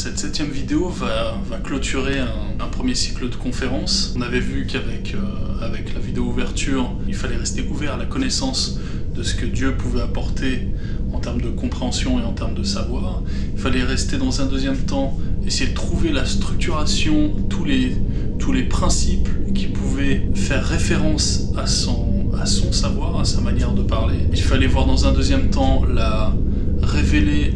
Cette 7e vidéo va clôturer un premier cycle de conférences. On avait vu qu'avec avec la vidéo ouverture, il fallait rester ouvert à la connaissance de ce que Dieu pouvait apporter en termes de compréhension et en termes de savoir. Il fallait rester dans un deuxième temps, essayer de trouver la structuration, tous les principes qui pouvaient faire référence à son savoir, à sa manière de parler. Il fallait voir dans un deuxième temps révéler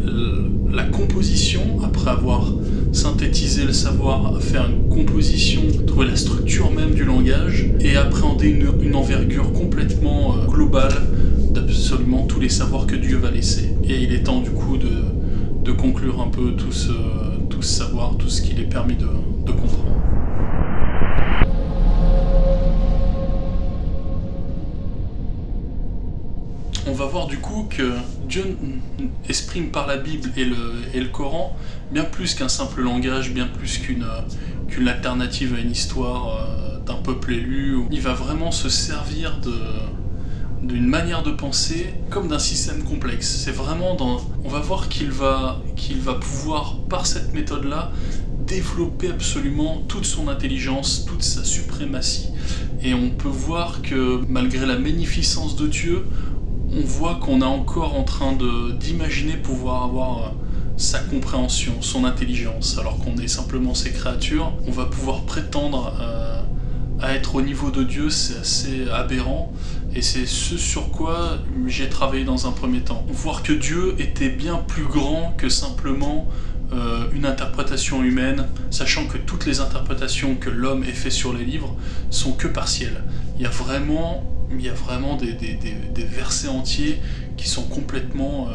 la composition, après avoir synthétisé le savoir, faire une composition, trouver la structure même du langage, et appréhender une envergure complètement globale d'absolument tous les savoirs que Dieu va laisser. Et il est temps du coup de conclure un peu tout ce savoir, tout ce qu'il est permis de comprendre. On va voir du coup que Dieu exprime par la Bible et le Coran bien plus qu'un simple langage, bien plus qu'une alternative à une histoire d'un peuple élu. Il va vraiment se servir d'une manière de penser comme d'un système complexe. C'est vraiment on va voir qu'il va pouvoir, par cette méthode-là, développer absolument toute son intelligence, toute sa suprématie. Et on peut voir que malgré la magnificence de Dieu, on voit qu'on est encore en train d'imaginer pouvoir avoir sa compréhension, son intelligence, alors qu'on est simplement ses créatures. On va pouvoir prétendre à être au niveau de Dieu, c'est assez aberrant, et c'est ce sur quoi j'ai travaillé dans un premier temps. Voir que Dieu était bien plus grand que simplement une interprétation humaine, sachant que toutes les interprétations que l'homme ait fait sur les livres sont que partielles. Il y a vraiment des versets entiers qui sont complètement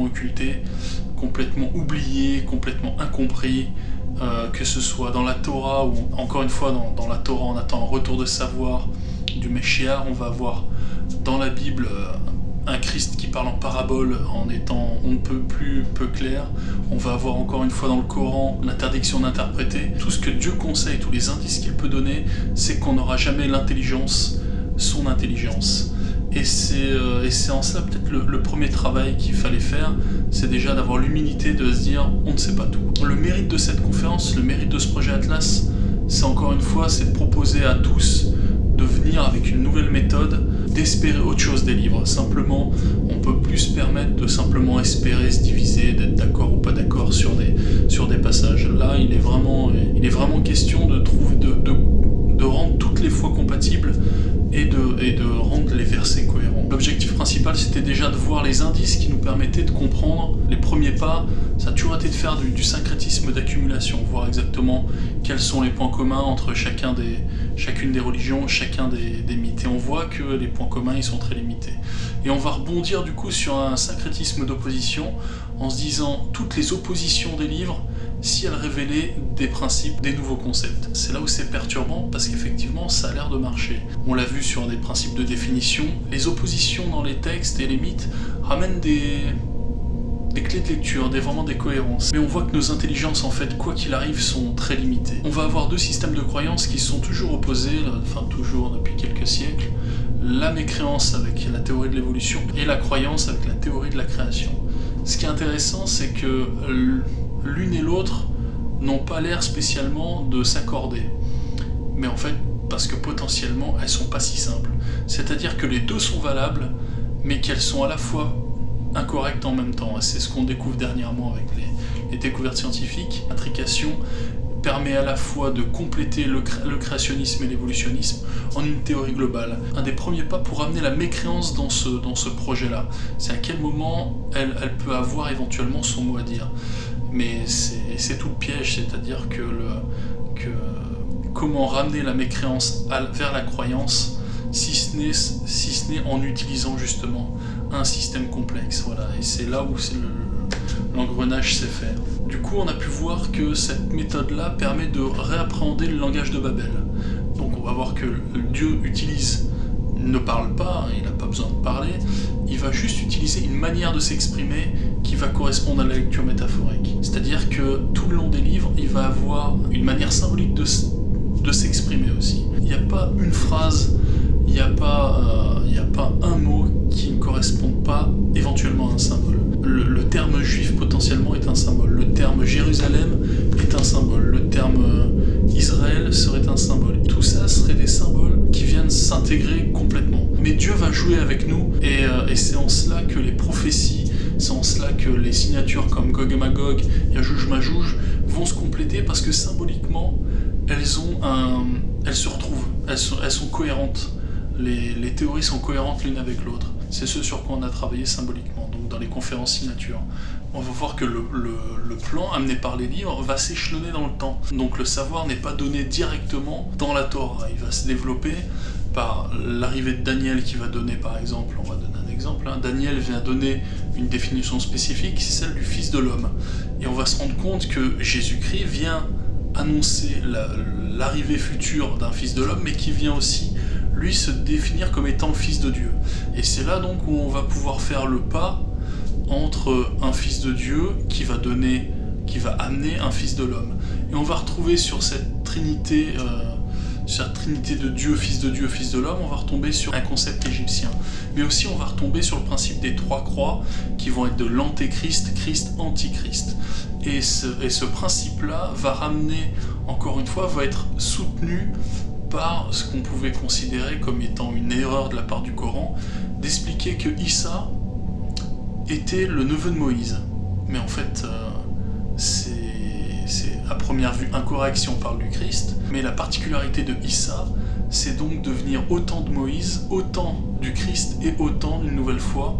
occultés, complètement oubliés, complètement incompris, que ce soit dans la Torah, ou encore une fois dans la Torah on attend un retour de savoir du Meshiach. On va avoir dans la Bible un Christ qui parle en parabole en étant on ne peut plus peu clair. On va avoir encore une fois dans le Coran l'interdiction d'interpréter. Tout ce que Dieu conseille, tous les indices qu'il peut donner, c'est qu'on n'aura jamais l'intelligence, son intelligence. Et c'est en cela peut-être le premier travail qu'il fallait faire, c'est déjà d'avoir l'humilité de se dire on ne sait pas tout. Le mérite de cette conférence, le mérite de ce projet Atlas, c'est encore une fois, c'est de proposer à tous de venir avec une nouvelle méthode, d'espérer autre chose des livres. Simplement, on peut plus se permettre de simplement espérer se diviser, d'être d'accord ou pas d'accord sur des passages. Là, il est vraiment question de rendre toutes les foi compatibles et de rendre les versets cohérents. L'objectif principal, c'était déjà de voir les indices qui nous permettaient de comprendre les premiers pas. Ça a toujours été de faire du syncrétisme d'accumulation, voir exactement quels sont les points communs entre chacune des religions, chacun des mythes. Et on voit que les points communs, ils sont très limités. Et on va rebondir du coup sur un syncrétisme d'opposition en se disant toutes les oppositions des livres, si elles révélaient des principes, des nouveaux concepts. C'est là où c'est perturbant, parce qu'effectivement, ça a l'air de marcher. On l'a vu sur des principes de définition. Les oppositions dans les textes et les mythes ramènent des clés de lecture, vraiment des cohérences. Mais on voit que nos intelligences, en fait, quoi qu'il arrive, sont très limitées. On va avoir deux systèmes de croyances qui sont toujours opposés, enfin toujours depuis quelques siècles. La mécréance avec la théorie de l'évolution et la croyance avec la théorie de la création. Ce qui est intéressant, c'est que l'une et l'autre n'ont pas l'air spécialement de s'accorder. Mais en fait, parce que potentiellement, elles sont pas si simples. C'est-à-dire que les deux sont valables, mais qu'elles sont à la fois incorrectes en même temps. C'est ce qu'on découvre dernièrement avec les découvertes scientifiques. L'intrication permet à la fois de compléter le créationnisme et l'évolutionnisme en une théorie globale. Un des premiers pas pour amener la mécréance dans ce projet-là. C'est à quel moment elle peut avoir éventuellement son mot à dire. Mais c'est tout le piège, c'est-à-dire que comment ramener la mécréance vers la croyance, si ce n'est en utilisant justement un système complexe. Voilà. Et c'est là où l'engrenage sait faire. Du coup, on a pu voir que cette méthode-là permet de réappréhender le langage de Babel. Donc on va voir que Dieu ne parle pas, il n'a pas besoin de parler, il va juste utiliser une manière de s'exprimer qui va correspondre à la lecture métaphorique. C'est-à-dire que tout le long des livres, il va avoir une manière symbolique de s'exprimer aussi. Il n'y a pas une phrase, il il n'y a pas un mot qui ne corresponde pas éventuellement à un symbole. Le terme juif potentiellement est un symbole, le terme Jérusalem est un symbole, le terme Israël serait un symbole. Tout ça serait des symboles qui viennent s'intégrer complètement. Mais Dieu va jouer avec nous et c'est en cela que les prophéties, c'est en cela que les signatures comme Gog et Magog, Yajouj Majouj vont se compléter parce que symboliquement elles se retrouvent, elles sont cohérentes. Les théories sont cohérentes l'une avec l'autre. C'est ce sur quoi on a travaillé symboliquement, donc dans les conférences signatures. On va voir que le plan amené par les livres va s'échelonner dans le temps. Donc le savoir n'est pas donné directement dans la Torah. Il va se développer par l'arrivée de Daniel qui va donner, par exemple, on va donner un exemple, Daniel vient donner une définition spécifique, c'est celle du Fils de l'homme. Et on va se rendre compte que Jésus-Christ vient annoncer l'arrivée future d'un Fils de l'homme, mais qui vient aussi lui se définir comme étant le Fils de Dieu. Et c'est là donc où on va pouvoir faire le pas entre un Fils de Dieu qui va amener un Fils de l'homme. Et on va retrouver sur cette trinité de Dieu, Fils de l'homme, on va retomber sur un concept égyptien. Mais aussi on va retomber sur le principe des trois croix qui vont être de l'antéchrist, Christ, antichrist. Et ce principe-là va ramener, encore une fois, va être soutenu par ce qu'on pouvait considérer comme étant une erreur de la part du Coran, d'expliquer que Issa était le neveu de Moïse. Mais en fait, c'est à première vue incorrect si on parle du Christ, mais la particularité de Issa, c'est donc de venir autant de Moïse, autant du Christ et autant, une nouvelle fois,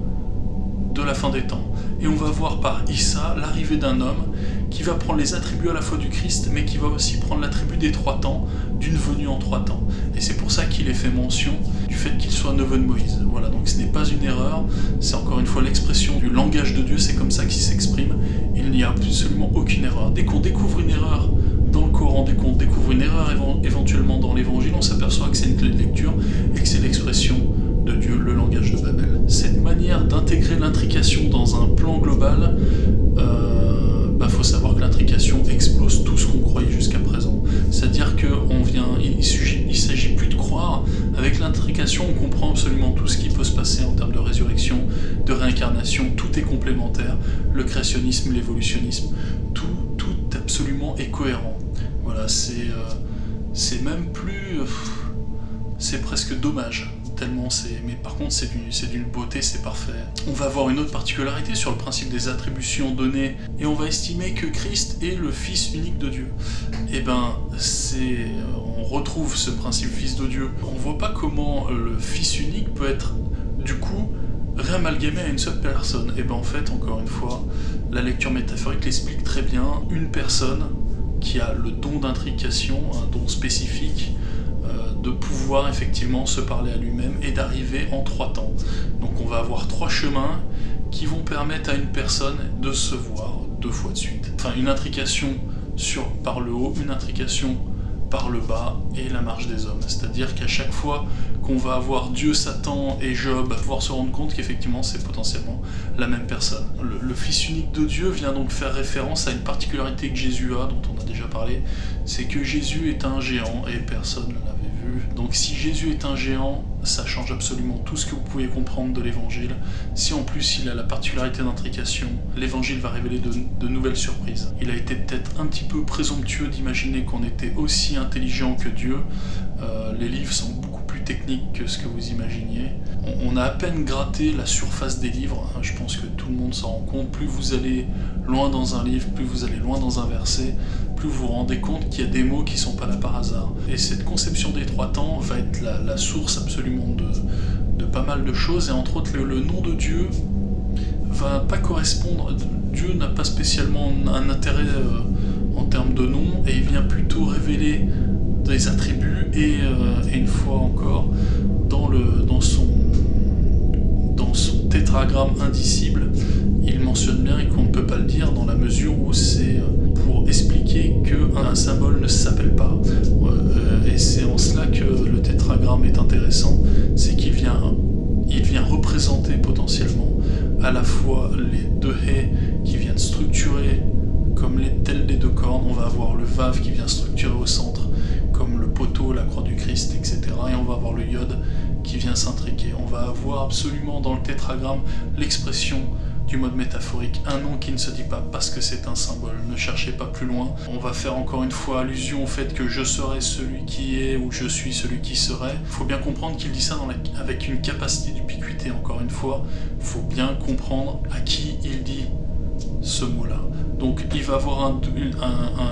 de la fin des temps. Et on va voir par Issa l'arrivée d'un homme qui va prendre les attributs à la fois du Christ, mais qui va aussi prendre l'attribut des trois temps, d'une venue en trois temps. Et c'est pour ça qu'il est fait mention du fait qu'il soit neveu de Moïse. Voilà, donc ce n'est pas une erreur, c'est encore une fois l'expression du langage de Dieu, c'est comme ça qu'il s'exprime. Il n'y a absolument aucune erreur. Dès qu'on découvre une erreur dans le Coran, dès qu'on découvre une erreur éventuellement dans l'Évangile, on s'aperçoit que c'est une clé de lecture et que c'est l'expression de Dieu, le langage de Babel. Cette manière d'intégrer l'intrication dans un plan global, faut savoir que l'intrication explose tout ce qu'on croyait jusqu'à présent. C'est-à-dire qu'il ne s'agit plus de croire. Avec l'intrication, on comprend absolument tout ce qui peut se passer en termes de résurrection, de réincarnation, tout est complémentaire. Le créationnisme, l'évolutionnisme, tout absolument est cohérent. Voilà, c'est même plus... c'est presque dommage. Mais par contre c'est d'une beauté, c'est parfait. On va avoir une autre particularité sur le principe des attributions données, et on va estimer que Christ est le Fils unique de Dieu. Et on retrouve ce principe Fils de Dieu. On voit pas comment le Fils unique peut être, du coup, réamalgamé à une seule personne. Et en fait, encore une fois, la lecture métaphorique l'explique très bien. Une personne qui a le don d'intrication, un don spécifique, de pouvoir effectivement se parler à lui-même et d'arriver en trois temps. Donc on va avoir trois chemins qui vont permettre à une personne de se voir deux fois de suite. Enfin, une intrication par le haut, une intrication par le bas et la marche des hommes. C'est-à-dire qu'à chaque fois qu'on va avoir Dieu, Satan et Job à pouvoir se rendre compte qu'effectivement c'est potentiellement la même personne. Le Fils unique de Dieu vient donc faire référence à une particularité que Jésus a, dont on a déjà parlé, c'est que Jésus est un géant et personne ne l'avait vu. Donc si Jésus est un géant, ça change absolument tout ce que vous pouvez comprendre de l'évangile. Si en plus il a la particularité d'intrication, l'évangile va révéler de nouvelles surprises. Il a été peut-être un petit peu présomptueux d'imaginer qu'on était aussi intelligent que Dieu. Les livres sont beaucoup plus techniques que ce que vous imaginiez. On a à peine gratté la surface des livres, je pense que tout le monde s'en rend compte. Plus vous allez loin dans un livre, plus vous allez loin dans un verset, plus vous vous rendez compte qu'il y a des mots qui ne sont pas là par hasard. Et cette conception des trois temps va être la source absolument de pas mal de choses, et entre autres le nom de Dieu va pas correspondre. Dieu n'a pas spécialement un intérêt en termes de nom, et il vient plutôt révéler des attributs, et une fois encore dans son tétragramme indicible, il mentionne bien qu'on ne peut pas le dire dans la mesure où c'est pour expliquer qu'un symbole ne s'appelle pas. Et c'est en cela que le tétragramme est intéressant, c'est qu'il vient représenter potentiellement à la fois les deux haies qui viennent structurer comme telles les deux cornes. On va avoir le vav qui vient structurer au centre comme le poteau, la croix du Christ, etc. Et on va avoir le yod qui vient s'intriquer. On va avoir absolument dans le tétragramme l'expression du mode métaphorique, un nom qui ne se dit pas parce que c'est un symbole, ne cherchez pas plus loin. On va faire encore une fois allusion au fait que je serai celui qui est ou je suis celui qui serait. Il faut bien comprendre qu'il dit ça avec une capacité d'ubiquité, encore une fois. Il faut bien comprendre à qui il dit ce mot-là. Donc il va avoir un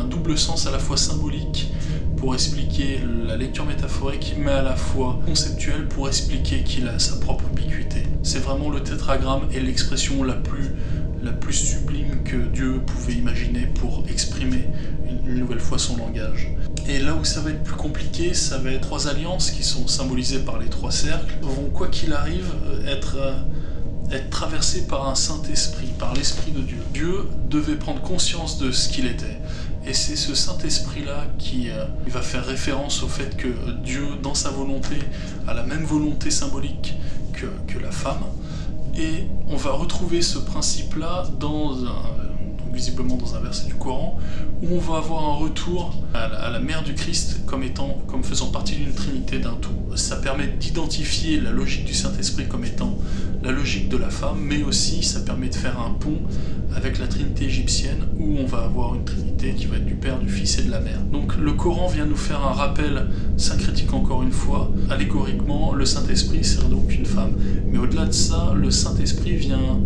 double sens à la fois symbolique pour expliquer la lecture métaphorique, mais à la fois conceptuelle pour expliquer qu'il a sa propre ubiquité. C'est vraiment le tétragramme et l'expression la plus sublime que Dieu pouvait imaginer pour exprimer une nouvelle fois son langage. Et là où ça va être plus compliqué, ça va être 3 alliances qui sont symbolisées par les 3 cercles, vont quoi qu'il arrive être traversé par un Saint-Esprit, par l'Esprit de Dieu. Dieu devait prendre conscience de ce qu'il était. Et c'est ce Saint-Esprit-là qui va faire référence au fait que Dieu, dans sa volonté, a la même volonté symbolique que la femme. Et on va retrouver ce principe-là visiblement dans un verset du Coran, où on va avoir un retour à la mère du Christ comme faisant partie d'une trinité, d'un tout. Ça permet d'identifier la logique du Saint-Esprit comme étant la logique de la femme, mais aussi ça permet de faire un pont avec la trinité égyptienne, où on va avoir une trinité qui va être du Père, du Fils et de la Mère. Donc le Coran vient nous faire un rappel syncrétique encore une fois. Allégoriquement, le Saint-Esprit serait donc une femme. Mais au-delà de ça, le Saint-Esprit vient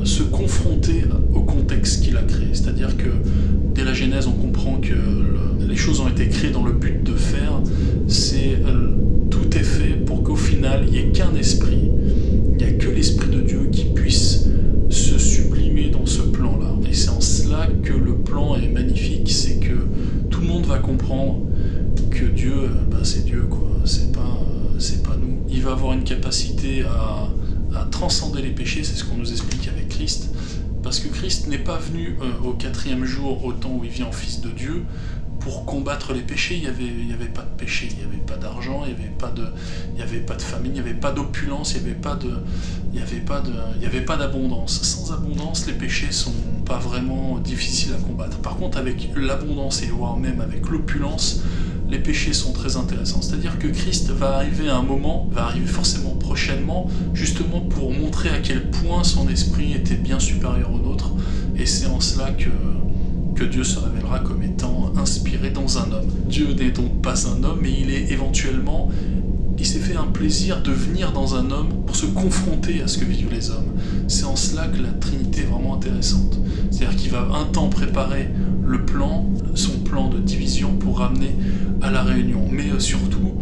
se confronter au contexte qu'il a créé. C'est-à-dire que dès la Genèse, on comprend que les choses ont été créées dans le but de faire. Tout est fait pour qu'au final, il n'y ait qu'un esprit. Il n'y a que l'Esprit de Dieu qui puisse se sublimer dans ce plan-là. Et c'est en cela que le plan est magnifique, c'est que tout le monde va comprendre que Dieu, c'est Dieu, quoi. C'est pas nous. Il va avoir une capacité à transcender les péchés, c'est ce qu'on nous explique avec Christ, parce que Christ n'est pas venu au 4e jour, au temps où il vient en Fils de Dieu, pour combattre les péchés. Il n'y avait pas de péché, il n'y avait pas d'argent, il n'y avait pas de famine, il n'y avait pas d'opulence, il n'y avait pas d'abondance. Sans abondance, les péchés sont pas vraiment difficiles à combattre. Par contre, avec l'abondance et voire même avec l'opulence, les péchés sont très intéressants. C'est-à-dire que Christ va arriver à un moment, va arriver forcément prochainement, justement pour montrer à quel point son esprit était bien supérieur au nôtre. Et c'est en cela que Dieu se révélera comme étant inspiré dans un homme. Dieu n'est donc pas un homme, mais il s'est fait un plaisir de venir dans un homme pour se confronter à ce que vivent les hommes. C'est en cela que la Trinité est vraiment intéressante. C'est-à-dire qu'il va un temps préparer son plan de division pour ramener à la réunion, mais surtout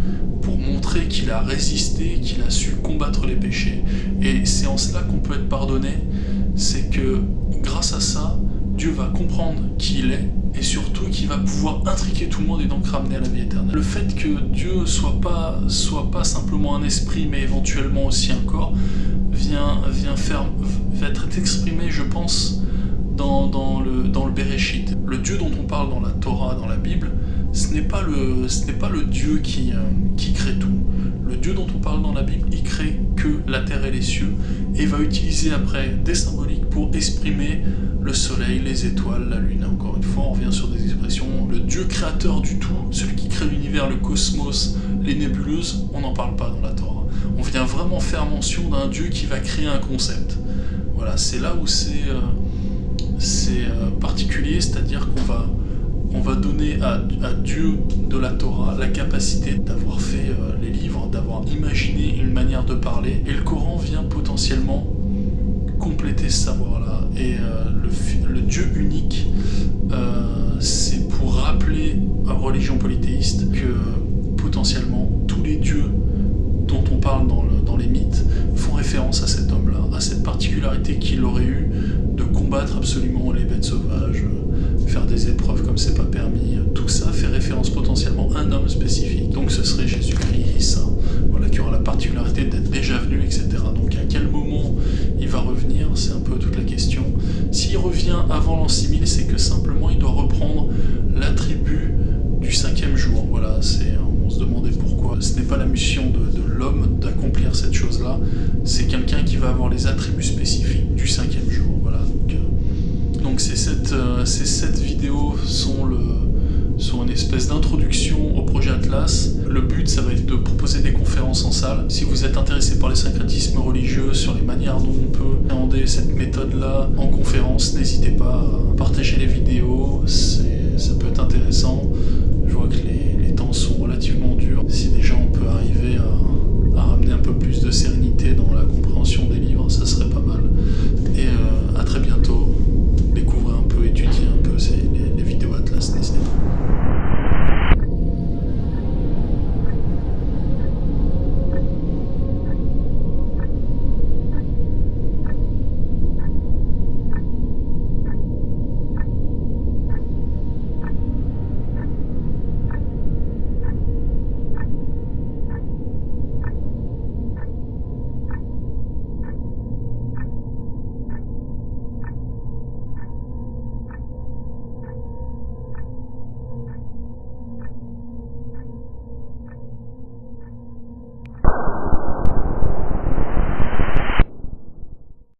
pour montrer qu'il a résisté, qu'il a su combattre les péchés. Et c'est en cela qu'on peut être pardonné, c'est que grâce à ça, Dieu va comprendre qui il est, et surtout qu'il va pouvoir intriquer tout le monde et donc ramener à la vie éternelle. Le fait que Dieu soit pas simplement un esprit, mais éventuellement aussi un corps, va être exprimé, je pense, dans le Bereshit. Le Dieu dont on parle dans la Torah, dans la Bible, ce n'est pas le Dieu qui crée tout. Le Dieu dont on parle dans la Bible, il crée que la terre et les cieux, et va utiliser après des symboliques pour exprimer le soleil, les étoiles, la lune. Encore une fois, on revient sur des expressions. Le Dieu créateur du tout, celui qui crée l'univers, le cosmos, les nébuleuses, on n'en parle pas dans la Torah. On vient vraiment faire mention d'un Dieu qui va créer un concept. Voilà, c'est là où c'est particulier, c'est-à-dire qu'on va donner à Dieu de la Torah la capacité d'avoir fait les livres, d'avoir imaginé une manière de parler, et le Coran vient potentiellement compléter ce savoir-là. Et le Dieu unique, c'est pour rappeler à la religion polythéiste que potentiellement tous les dieux dont on parle dans les mythes font référence à cet homme-là, à cette particularité qu'il aurait eu de combattre absolument les bêtes sauvages, faire des épreuves comme c'est pas permis. Tout ça fait référence potentiellement à un homme spécifique. Donc ce serait Jésus-Christ, voilà, qui aura la particularité d'être déjà venu, etc. Donc à quel moment il va revenir, c'est un peu toute la question. S'il revient avant l'an 6000, c'est que simplement il doit reprendre l'attribut du 5e jour. Voilà, on se demandait pourquoi. Ce n'est pas la mission de l'homme d'accomplir cette chose-là, c'est quelqu'un qui va avoir les attributs spécifiques du 5e jour. Voilà, donc ces 7 vidéos sont sur une espèce d'introduction au projet Atlas. Le but, ça va être de proposer des conférences en salle. Si vous êtes intéressé par les syncrétismes religieux, sur les manières dont on peut appréhender cette méthode-là en conférence, n'hésitez pas à partager les vidéos, ça peut être intéressant. Je vois que